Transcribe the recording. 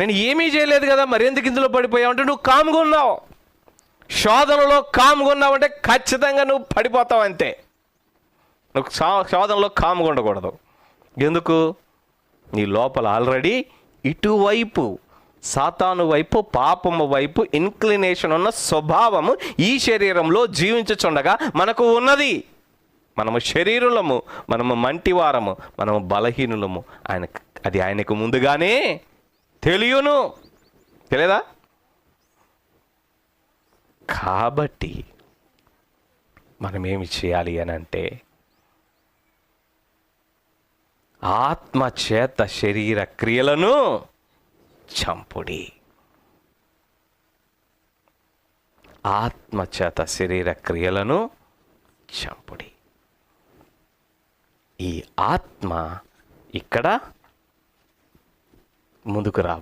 నేను ఏమీ చేయలేదు కదా, మరి ఎందుకు ఇందులో పడిపోయావు అంటే నువ్వు కామ్గా ఉన్నావు. శోధనలో కామ్గా ఉన్నావంటే ఖచ్చితంగా నువ్వు పడిపోతావు అంతే. నువ్వు శోధనలో కామ్గా ఉండకూడదు. ఎందుకు? నీ లోపల ఆల్రెడీ ఇటువైపు సాతాను వైపు, పాపము వైపు ఇన్క్లినేషన్ ఉన్న స్వభావము ఈ శరీరంలో జీవించుచుండగా మనకు ఉన్నది. మనము శరీరులము, మనము మంటివారము, మనము బలహీనులము. ఆయనకు ముందుగానే తెలియను. తెలియదా? కాబట్టి మనం ఏమి చేయాలి అని అంటే, ఆత్మచేత శరీర క్రియలను చంపుడి. ఆత్మచేత శరీర క్రియలను చంపుడి. ఈ ఆత్మ ఇక్కడ ముందుకు రావాలి.